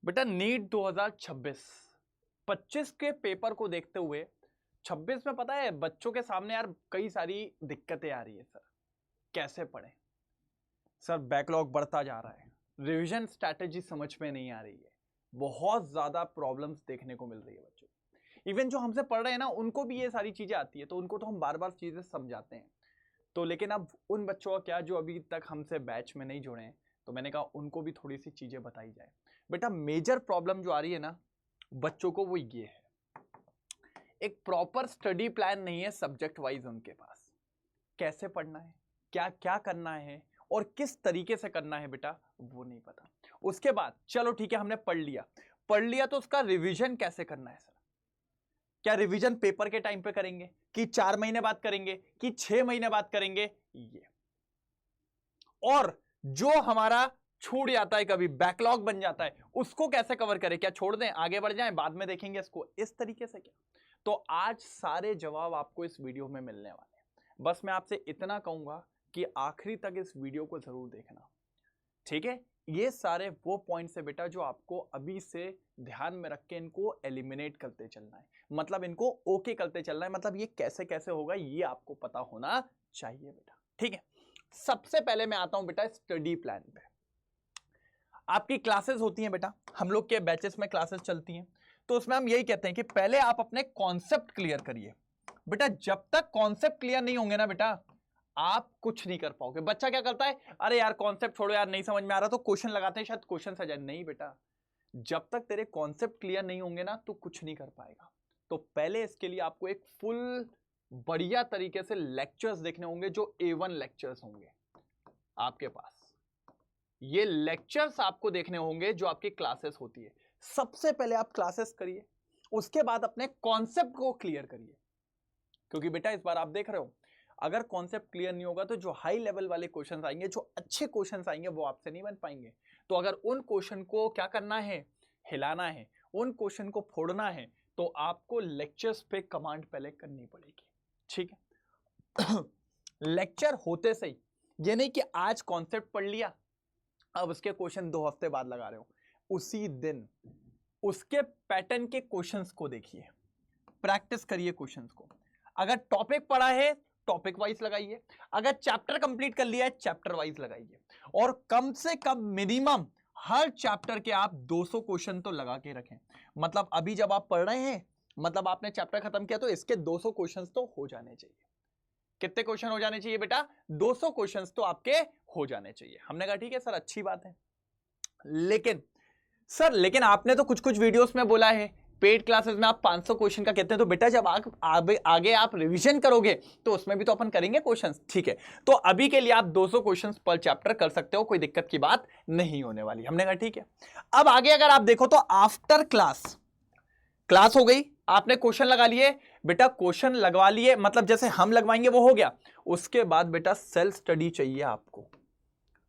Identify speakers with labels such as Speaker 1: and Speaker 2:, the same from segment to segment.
Speaker 1: बेटा नीट 2026 25 के पेपर को देखते हुए 26 में पता है बच्चों के सामने यार कई सारी दिक्कतें आ रही है। सर कैसे पढ़ें? सर बैकलॉग बढ़ता जा रहा है, रिवीजन स्ट्रैटेजी समझ में नहीं आ रही है, बहुत ज्यादा प्रॉब्लम्स देखने को मिल रही है बच्चों। इवन जो हमसे पढ़ रहे हैं ना उनको भी ये सारी चीजें आती है, तो उनको तो हम बार बार चीजें समझाते हैं। तो लेकिन अब उन बच्चों का क्या जो अभी तक हमसे बैच में नहीं जुड़े हैं, तो मैंने कहा उनको भी थोड़ी सी चीजें बताई जाए। बेटा मेजर प्रॉब्लम जो आ रही है ना बच्चों को वो ये है, एक प्रॉपर स्टडी प्लान नहीं है सब्जेक्ट वाइज उनके पास। कैसे पढ़ना है, क्या क्या करना है और किस तरीके से करना है बेटा वो नहीं पता। उसके बाद चलो ठीक है हमने पढ़ लिया तो उसका रिवीजन कैसे करना है। सर क्या रिवीजन पेपर के टाइम पे करेंगे कि 4 महीने बाद करेंगे कि 6 महीने बाद करेंगे, ये और जो हमारा छूट जाता है कभी बैकलॉग बन जाता है उसको कैसे कवर करें, क्या छोड़ दें आगे बढ़ जाएं बाद में देखेंगे इसको, इस तरीके से क्या। तो आज सारे जवाब आपको इस वीडियो में मिलने वाले हैं। बस मैं आपसे इतना कहूंगा कि आखिरी तक इस वीडियो को जरूर देखना, ठीक है। ये सारे वो पॉइंट्स है बेटा जो आपको अभी से ध्यान में रख के इनको एलिमिनेट करते चलना है, मतलब इनको ओके करते चलना है, मतलब ये कैसे कैसे होगा ये आपको पता होना चाहिए बेटा, ठीक है। सबसे पहले मैं आता हूं बेटा स्टडी प्लान पे। आपकी क्लासेस होती हैं बेटा, हम लोग के बैचेस में क्लासेस चलती हैं, तो उसमें हम यही कहते हैं कि पहले आप अपने कॉन्सेप्ट क्लियर करिए। बेटा जब तक कॉन्सेप्ट क्लियर नहीं होंगे ना बेटा आप कुछ नहीं कर पाओगे। बच्चा क्या करता है, अरे यार कॉन्सेप्ट छोड़ो यार नहीं समझ में आ रहा तो क्वेश्चन लगाते हैं शायद क्वेश्चन से जाए। नहीं बेटा, जब तक तेरे कॉन्सेप्ट क्लियर नहीं होंगे ना तो कुछ नहीं कर पाएगा। तो पहले इसके लिए आपको एक फुल बढ़िया तरीके से लेक्चर्स देखने होंगे जो A1 लेक्चर्स होंगे आपके पास। ये लेक्चर्स आपको देखने होंगे जो आपकी क्लासेस होती है। सबसे पहले आप क्लासेस करिए, उसके बाद अपने कॉन्सेप्ट को क्लियर करिए, क्योंकि बेटा इस बार आप देख रहे हो अगर कॉन्सेप्ट क्लियर नहीं होगा तो जो हाई लेवल वाले क्वेश्चंस आएंगे, जो अच्छे क्वेश्चंस आएंगे वो आपसे नहीं बन पाएंगे। तो अगर उन क्वेश्चन को क्या करना है, हिलाना है, उन क्वेश्चन को फोड़ना है, तो आपको लेक्चर्स पे कमांड पहले करनी पड़ेगी, ठीक है। लेक्चर होते से ही ये नहीं कि आज कॉन्सेप्ट पढ़ लिया अब उसके क्वेश्चन 2 हफ्ते बाद लगा रहे हो, उसी दिन उसके पैटर्न के क्वेश्चंस को देखिए, प्रैक्टिस करिए क्वेश्चंस को। अगर टॉपिक पढ़ा है टॉपिक वाइज लगाइए, अगर चैप्टर कंप्लीट कर लिया है चैप्टर वाइज लगाइए, और कम से कम मिनिमम हर चैप्टर के आप 200 क्वेश्चन तो लगा के रखें। मतलब अभी जब आप पढ़ रहे हैं मतलब आपने चैप्टर खत्म किया तो इसके 200 क्वेश्चन तो हो जाने चाहिए। कितने क्वेश्चन हो जाने चाहिए बेटा? 200 क्वेश्चंस तो आपके हो जाने चाहिए। हमने कहा ठीक है सर अच्छी बात है, लेकिन आपने तो कुछ कुछ वीडियोस में बोला है पेड क्लासेस में आप 500 क्वेश्चन का कहते हैं, तो बेटा जब आगे आप रिवीजन करोगे तो उसमें भी तो अपन करेंगे क्वेश्चंस, ठीक है। तो अभी के लिए आप 200 क्वेश्चंस पर चैप्टर कर सकते हो, कोई दिक्कत की बात नहीं होने वाली। हमने कहा ठीक है। अब आगे अगर आप देखो तो आफ्टर क्लास हो गई, आपने क्वेश्चन लगा लिए बेटा, क्वेश्चन लगवा लिए मतलब जैसे हम लगवाएंगे वो हो गया। उसके बाद बेटा सेल्फ स्टडी चाहिए आपको।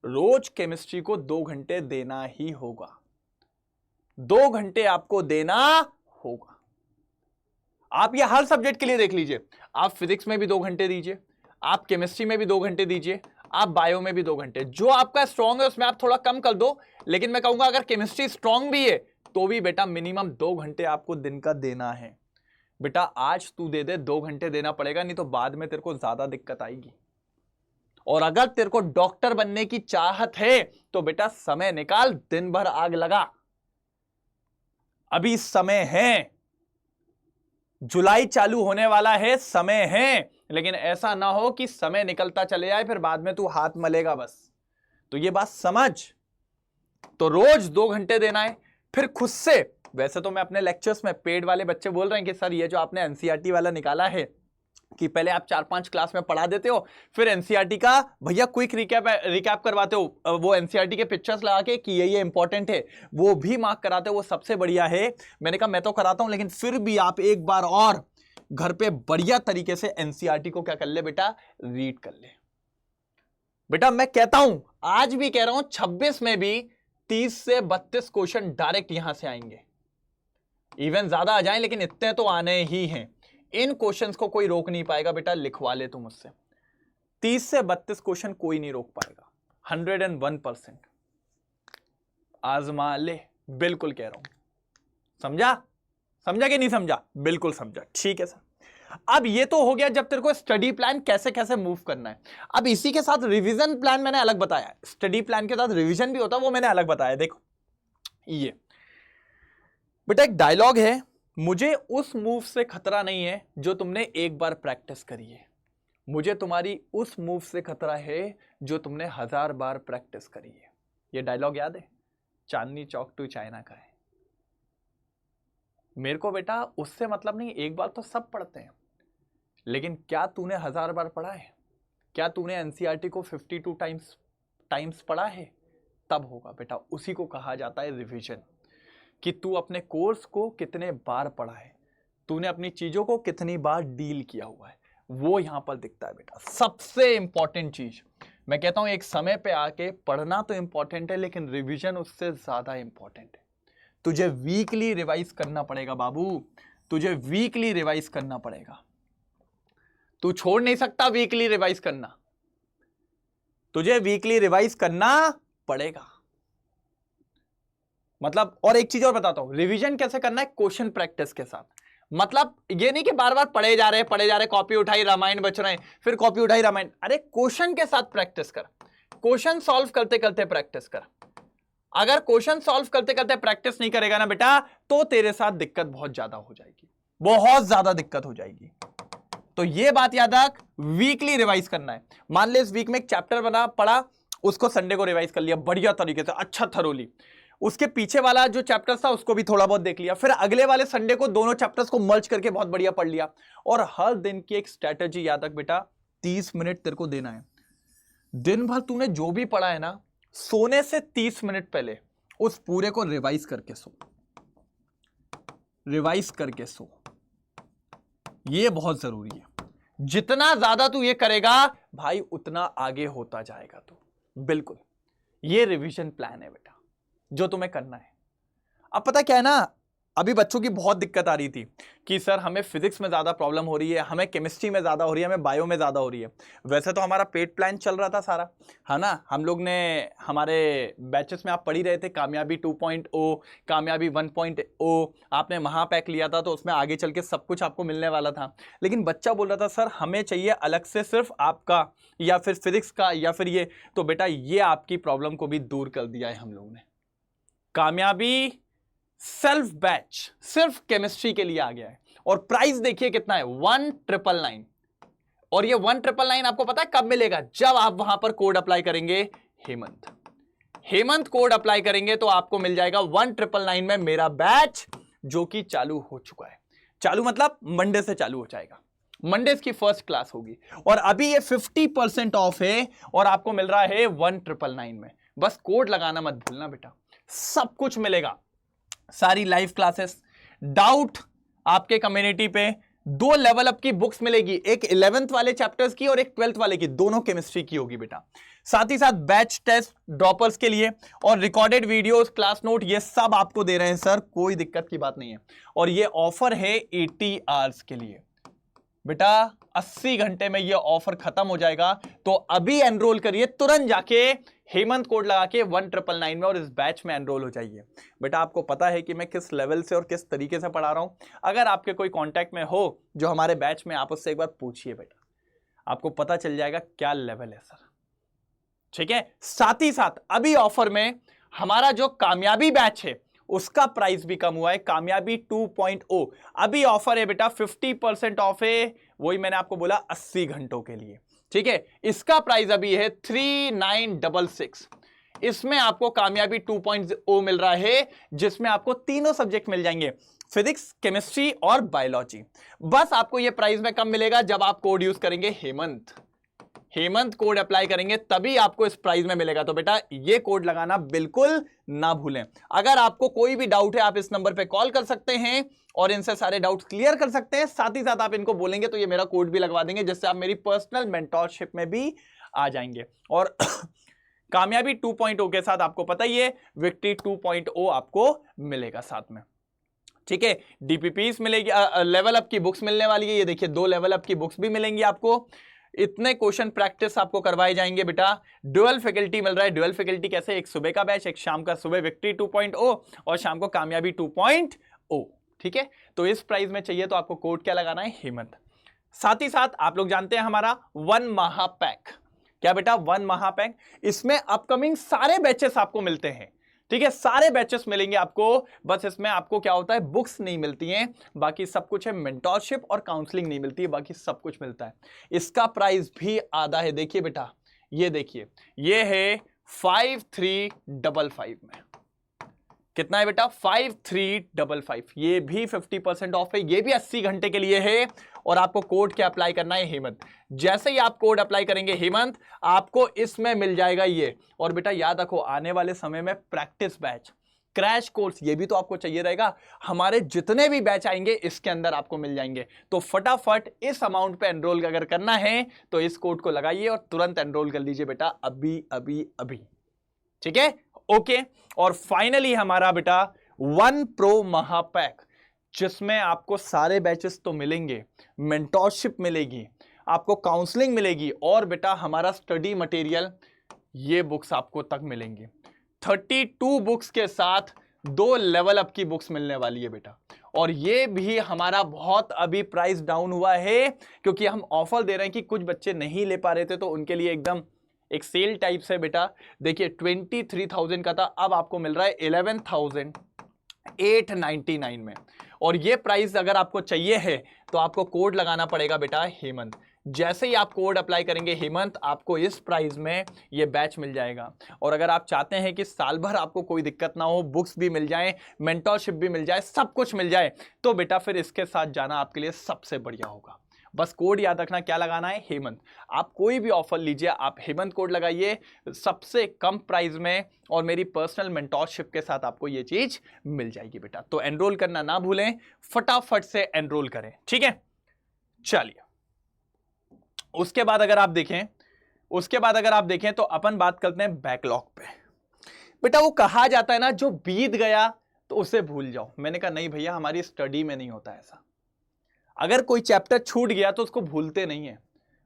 Speaker 1: रोज केमिस्ट्री को 2 घंटे देना ही होगा, 2 घंटे आपको देना होगा। आप ये हर सब्जेक्ट के लिए देख लीजिए, आप फिजिक्स में भी 2 घंटे दीजिए, आप केमिस्ट्री में भी 2 घंटे दीजिए, आप बायो में भी 2 घंटे। जो आपका स्ट्रांग है उसमें आप थोड़ा कम कर दो, लेकिन मैं कहूंगा अगर केमिस्ट्री स्ट्रांग भी है तो भी बेटा मिनिमम 2 घंटे आपको दिन का देना है। बेटा आज तू दे दे, 2 घंटे देना पड़ेगा, नहीं तो बाद में तेरे को ज्यादा दिक्कत आएगी। और अगर तेरे को डॉक्टर बनने की चाहत है तो बेटा समय निकाल, दिन भर आग लगा। अभी समय है, जुलाई चालू होने वाला है, समय है, लेकिन ऐसा ना हो कि समय निकलता चले जाए फिर बाद में तू हाथ मलेगा बस। तो ये बात समझ। तो रोज 2 घंटे देना है। फिर खुद से, वैसे तो मैं अपने लेक्चर्स में पेड वाले बच्चे बोल रहे हैं कि सर ये जो आपने एनसीईआरटी वाला निकाला है कि पहले आप 4-5 क्लास में पढ़ा देते हो फिर एनसीईआरटी का भैया क्विक रिकैप करवाते हो, वो एनसीईआरटी के पिक्चर्स लगा के कि ये इंपॉर्टेंट है वो भी मार्क कराते हो, वो सबसे बढ़िया है। मैंने कहा मैं तो कराता हूं, लेकिन फिर भी आप एक बार और घर पे बढ़िया तरीके से एनसीईआरटी को क्या कर ले बेटा, रीड कर ले। बेटा मैं कहता हूं, आज भी कह रहा हूं, 26 में भी 30 से 32 क्वेश्चन डायरेक्ट यहां से आएंगे। इवन ज्यादा आ जाएं लेकिन इतने तो आने ही हैं। इन क्वेश्चंस को कोई रोक नहीं पाएगा बेटा, लिखवा ले तुम मुझसे। 30 से 32 क्वेश्चन कोई नहीं रोक पाएगा, 101%। आजमा ले, बिल्कुल कह रहा हूं, समझा? समझा कि नहीं समझा? बिल्कुल समझा, ठीक है सर। अब ये तो हो गया जब तेरे को स्टडी प्लान कैसे कैसे मूव करना है। अब इसी के साथ रिवीजन प्लान मैंने अलग बताया, स्टडी प्लान के साथ रिवीजन भी होता है, वो मैंने अलग बताया। देखो ये बेटा एक डायलॉग है, मुझे उस मूव से खतरा नहीं है जो तुमने एक बार प्रैक्टिस करी है, मुझे तुम्हारी उस मूव से खतरा है जो तुमने 1000 बार प्रैक्टिस करी है। ये डायलॉग याद है? चांदनी चौक टू चाइना का है। मेरे को बेटा उससे मतलब नहीं, एक बार तो सब पढ़ते हैं, लेकिन क्या तूने 1000 बार पढ़ा है? क्या तूने एनसीईआरटी को 52 टाइम्स पढ़ा है? तब होगा बेटा, उसी को कहा जाता है रिवीजन, कि तू अपने कोर्स को कितने बार पढ़ा है, तूने अपनी चीजों को कितनी बार डील किया हुआ है, वो यहां पर दिखता है बेटा। सबसे इंपॉर्टेंट चीज मैं कहता हूं, एक समय पे आके पढ़ना तो इंपॉर्टेंट है, लेकिन रिवीजन उससे ज्यादा इंपॉर्टेंट है। तुझे वीकली रिवाइज करना पड़ेगा बाबू, तुझे वीकली रिवाइज करना पड़ेगा। तू छोड़ नहीं सकता वीकली रिवाइज करना, तुझे वीकली रिवाइज करना पड़ेगा। मतलब और एक चीज और बताता हूं, रिवीजन कैसे करना है? क्वेश्चन प्रैक्टिस के साथ। मतलब ये नहीं कि बार बार पढ़े जा रहे, कॉपी उठाई रामायण बच रहे हैं, फिर कॉपी उठाई रामायण। अरे क्वेश्चन के साथ प्रैक्टिस कर, क्वेश्चन सॉल्व करते करते प्रैक्टिस कर। अगर क्वेश्चन सॉल्व करते करते प्रैक्टिस नहीं करेगा ना बेटा, तो तेरे साथ दिक्कत बहुत ज्यादा हो जाएगी, बहुत ज्यादा दिक्कत हो जाएगी। तो ये बात याद रख, वीकली रिवाइज करना है। मान ले इस वीक में एक चैप्टर बना पढ़ा, उसको संडे को रिवाइज कर लिया बढ़िया तरीके से, अच्छा थरोली। उसके पीछे वाला जो चैप्टर था उसको भी थोड़ा बहुत देख लिया, फिर अगले वाले संडे को दोनों चैप्टर्स को मर्ज करके बहुत बढ़िया पढ़ लिया। और हर दिन की एक स्ट्रैटेजी याद रख बेटा, 30 मिनट तेरे को देना है। दिन भर तूने जो भी पढ़ा है ना, सोने से 30 मिनट पहले उस पूरे को रिवाइज करके सो, रिवाइज करके सो। ये बहुत जरूरी है। जितना ज्यादा तू ये करेगा भाई, उतना आगे होता जाएगा तू। बिल्कुल, ये रिवीजन प्लान है बेटा जो तुम्हें करना है। अब पता क्या है ना, अभी बच्चों की बहुत दिक्कत आ रही थी कि सर हमें फिजिक्स में ज्यादा प्रॉब्लम हो रही है, हमें केमिस्ट्री में ज्यादा हो रही है, हमें बायो में ज्यादा हो रही है। वैसे तो हमारा पेड प्लान चल रहा था सारा, है ना। हम लोग ने हमारे बैचेस में आप पढ़ ही रहे थे, कामयाबी 2.0, कामयाबी 1.0, आपने महापैक लिया था तो उसमें आगे चल के सब कुछ आपको मिलने वाला था। लेकिन बच्चा बोल रहा था सर हमें चाहिए अलग से सिर्फ आपका या फिर फिजिक्स का या फिर ये। तो बेटा ये आपकी प्रॉब्लम को भी दूर कर दिया है हम लोगों ने। कामयाबी सेल्फ बैच सिर्फ केमिस्ट्री के लिए आ गया है, और प्राइस देखिए कितना है, 1999। और ये 1999 आपको पता है कब मिलेगा? जब आप वहां पर कोड अप्लाई करेंगे हेमंत। हेमंत कोड अप्लाई करेंगे तो आपको मिल जाएगा 1999 में मेरा बैच, जो कि चालू हो चुका है। चालू मतलब मंडे से चालू हो जाएगा, मंडे की फर्स्ट क्लास होगी। और अभी ये 50% ऑफ है और आपको मिल रहा है 1999 में। बस कोड लगाना मत भूलना बेटा, सब कुछ मिलेगा, सारी लाइव क्लासेस। डाउट आपके कम्युनिटी पे 2 लेवल अप की बुक्स मिलेगी, एक 11th वाले चैप्टर्स की और एक 12th वाले की, दोनों केमिस्ट्री की होगी बेटा। साथ ही साथ बैच टेस्ट ड्रॉपर्स के लिए और रिकॉर्डेड वीडियोस, क्लास नोट, ये सब आपको दे रहे हैं सर, कोई दिक्कत की बात नहीं है। और ये ऑफर है 80 आवर्स के लिए बेटा, 80 घंटे में ये ऑफर खत्म हो जाएगा। तो अभी एनरोल करिए, तुरंत जाके हेमंत कोड लगा के 1999 में और इस बैच में एनरोल हो जाइए। बेटा आपको पता है कि मैं किस लेवल से और किस तरीके से पढ़ा रहा हूं। अगर आपके कोई कांटेक्ट में हो जो हमारे बैच में, आप उससे एक बार पूछिए बेटा, आपको पता चल जाएगा क्या लेवल है सर। ठीक है, साथ ही साथ अभी ऑफर में हमारा जो कामयाबी बैच है उसका प्राइस भी कम हुआ है, कामयाबी 2.0। अभी ऑफर है बेटा, 50% ऑफ है, वही मैंने आपको बोला 80 घंटों के लिए। ठीक है, इसका प्राइस अभी है 3966। इसमें आपको कामयाबी 2.0 मिल रहा है, जिसमें आपको तीनों सब्जेक्ट मिल जाएंगे, फिजिक्स, केमिस्ट्री और बायोलॉजी। बस आपको यह प्राइस में कम मिलेगा जब आप कोड यूज करेंगे हेमंत कोड अप्लाई करेंगे, तभी आपको इस प्राइस में मिलेगा। तो बेटा ये कोड लगाना बिल्कुल ना भूलें। अगर आपको कोई भी डाउट है आप इस नंबर पे कॉल कर सकते हैं और इनसे सारे डाउट्स क्लियर कर सकते हैं। साथ ही साथ आप इनको बोलेंगे तो ये मेरा कोड भी लगवा देंगे, जिससे आप मेरी पर्सनल मेंटोरशिप में भी आ जाएंगे। और कामयाबी 2.0 के साथ आपको पता ही है विक्ट्री 2.0 आपको मिलेगा साथ में। ठीक है, डीपीपीस मिलेगी, लेवल अप की बुक्स मिलने वाली है। ये देखिए 2 लेवल अप की बुक्स भी मिलेंगी आपको। इतने क्वेश्चन प्रैक्टिस आपको करवाए जाएंगे बेटा। ड्यूअल फैकल्टी मिल रहा है। ड्यूअल फैकल्टी कैसे? एक सुबह का बैच, एक शाम का, सुबह विक्ट्री 2.0 और शाम को कामयाबी 2.0। ठीक है, तो इस प्राइस में चाहिए तो आपको कोड क्या लगाना है? हेमंत। साथ ही साथ आप लोग जानते हैं हमारा 1 माह पैक। क्या बेटा? 1 माह पैक। इसमें अपकमिंग सारे बैचेस आपको मिलते हैं। ठीक है, सारे बैचेस मिलेंगे आपको। बस इसमें आपको क्या होता है? बुक्स नहीं मिलती हैं, बाकी सब कुछ है। मेंटोरशिप और काउंसलिंग नहीं मिलती है, बाकी सब कुछ मिलता है। इसका प्राइस भी आधा है। देखिए बेटा, ये देखिए, ये है 5355 में। कितना है बेटा? 5355। ये भी 50% ऑफ है, ये भी 80 घंटे के लिए है। और आपको कोड क्या अप्लाई करना है? हेमंत। जैसे ही आप कोड अप्लाई करेंगे हेमंत, आपको इसमें मिल जाएगा ये। और बेटा याद रखो, आने वाले समय में प्रैक्टिस बैच, क्रैश कोर्स, ये भी तो आपको चाहिए रहेगा। हमारे जितने भी बैच आएंगे इसके अंदर आपको मिल जाएंगे। तो फटाफट इस अमाउंट पे एनरोल अगर करना है तो इस कोड को लगाइए और तुरंत एनरोल कर लीजिए बेटा, अभी अभी अभी। ठीक है, ओके। और फाइनली हमारा बेटा 1 प्रो महापैक, जिसमें आपको सारे बैचेस तो मिलेंगे, मेंटोरशिप मिलेगी, आपको काउंसलिंग मिलेगी और बेटा हमारा स्टडी मटेरियल, ये बुक्स आपको तक मिलेंगी। 32 बुक्स के साथ 2 लेवल अप की बुक्स मिलने वाली है बेटा। और ये भी हमारा बहुत अभी प्राइस डाउन हुआ है, क्योंकि हम ऑफर दे रहे हैं कि कुछ बच्चे नहीं ले पा रहे थे, तो उनके लिए एकदम एक सेल टाइप से बेटा। देखिए 23,000 का था, अब आपको मिल रहा है 11,899 में। और ये प्राइस अगर आपको चाहिए है तो आपको कोड लगाना पड़ेगा बेटा हेमंत। जैसे ही आप कोड अप्लाई करेंगे हेमंत, आपको इस प्राइस में ये बैच मिल जाएगा। और अगर आप चाहते हैं कि साल भर आपको कोई दिक्कत ना हो, बुक्स भी मिल जाए, मेंटोरशिप भी मिल जाए, सब कुछ मिल जाए, तो बेटा फिर इसके साथ जाना आपके लिए सबसे बढ़िया होगा। बस कोड याद रखना, क्या लगाना है? हेमंत। आप कोई भी ऑफर लीजिए, आप हेमंत कोड लगाइए सबसे कम प्राइस में, और मेरी पर्सनल मेंटोरशिप के साथ आपको ये चीज मिल जाएगी बेटा। तो एनरोल करना ना भूलें, फटाफट से एनरोल करें। ठीक है, चलिए उसके बाद अगर आप देखें तो अपन बात करते हैं बैकलॉग पे। बेटा वो कहा जाता है ना, जो बीत गया तो उसे भूल जाओ। मैंने कहा नहीं भैया, हमारी स्टडी में नहीं होता ऐसा। अगर कोई चैप्टर छूट गया तो उसको भूलते नहीं है,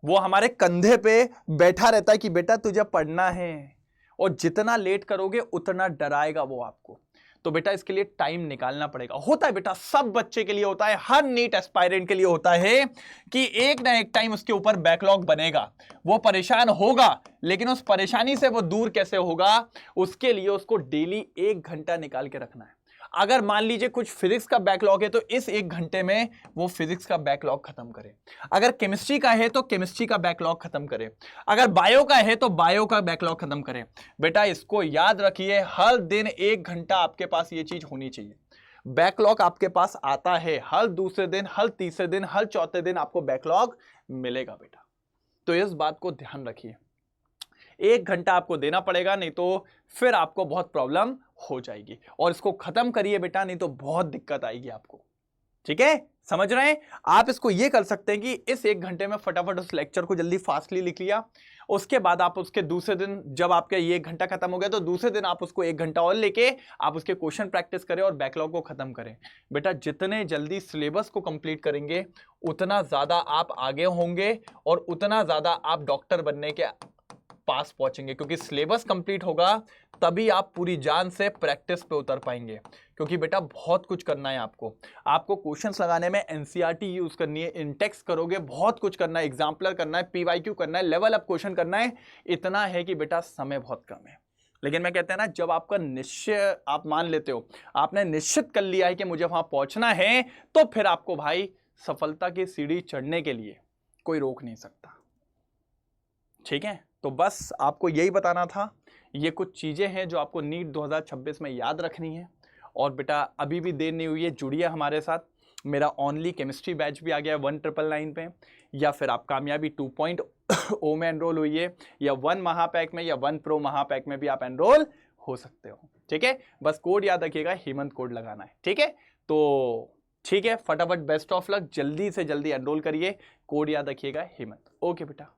Speaker 1: वो हमारे कंधे पे बैठा रहता है कि बेटा तुझे पढ़ना है, और जितना लेट करोगे उतना डराएगा वो आपको। तो बेटा इसके लिए टाइम निकालना पड़ेगा। होता है बेटा, सब बच्चे के लिए होता है, हर नीट एस्पायरेंट के लिए होता है कि एक ना एक टाइम उसके ऊपर बैकलॉग बनेगा, वो परेशान होगा, लेकिन उस परेशानी से वो दूर कैसे होगा, उसके लिए उसको डेली 1 घंटा निकाल के रखना है। अगर मान लीजिए कुछ फिजिक्स का बैकलॉग है तो इस 1 घंटे में वो फिजिक्स का बैकलॉग खत्म करे। अगर केमिस्ट्री का है तो केमिस्ट्री का बैकलॉग खत्म करे। अगर बायो का है तो बायो का बैकलॉग खत्म करे। बेटा इसको याद रखिए, हर दिन 1 घंटा आपके पास ये चीज होनी चाहिए। बैकलॉग आपके पास आता है हर दूसरे दिन, हर तीसरे दिन, हर चौथे दिन आपको बैकलॉग मिलेगा बेटा। तो इस बात को ध्यान रखिए, 1 घंटा आपको देना पड़ेगा, नहीं तो फिर आपको बहुत प्रॉब्लम हो जाएगी। और इसको खत्म करिए बेटा, नहीं तो बहुत दिक्कत आएगी आपको। ठीक है, समझ रहे हैं? आप इसको ये कर सकते हैं कि इस 1 घंटे में फटाफट उस लेक्चर को जल्दी फास्टली लिख लिया। उसके बाद आप उसके दूसरे दिन, जब आपका ये 1 घंटा खत्म हो गया, तो दूसरे दिन आप उसको 1 घंटा और लेके आप उसके क्वेश्चन प्रैक्टिस करें और बैकलॉग को खत्म करें। बेटा जितने जल्दी सिलेबस को कंप्लीट करेंगे उतना ज्यादा आप आगे होंगे और उतना ज्यादा आप डॉक्टर बनने के पास पहुंचेंगे, क्योंकि सिलेबस कंप्लीट होगा तभी आप पूरी जान से प्रैक्टिस पे उतर पाएंगे। क्योंकि बेटा बहुत कुछ करना है आपको क्वेश्चंस लगाने में एनसीईआरटी यूज करनी है, इंटेक्स करोगे, बहुत कुछ करना है, एग्जाम्पलर करना है, पीवाईक्यू करना है, लेवल अप क्वेश्चन करना है। इतना है कि बेटा समय बहुत कम है। लेकिन मैं कहते हैं ना, जब आपका निश्चय आप मान लेते हो, आपने निश्चित कर लिया है कि मुझे वहां पहुंचना है, तो फिर आपको भाई सफलता की सीढ़ी चढ़ने के लिए कोई रोक नहीं सकता। ठीक है, तो बस आपको यही बताना था। ये कुछ चीजें हैं जो आपको नीट 2026 में याद रखनी है। और बेटा अभी भी देर नहीं हुई है, जुड़िए हमारे साथ। मेरा ओनली केमिस्ट्री बैच भी आ गया 1999 पे, या फिर आप कामयाबी 2.0 में एनरोल हुई, या 1 महापैक में, या 1 प्रो महापैक में भी आप एनरोल हो सकते हो। ठीक है, बस कोड याद रखिएगा, हेमंत कोड लगाना है। ठीक है, तो ठीक है, फटाफट बेस्ट ऑफ लक, जल्दी से जल्दी एनरोल करिए, कोड याद रखिएगा हेमंत। ओके बेटा।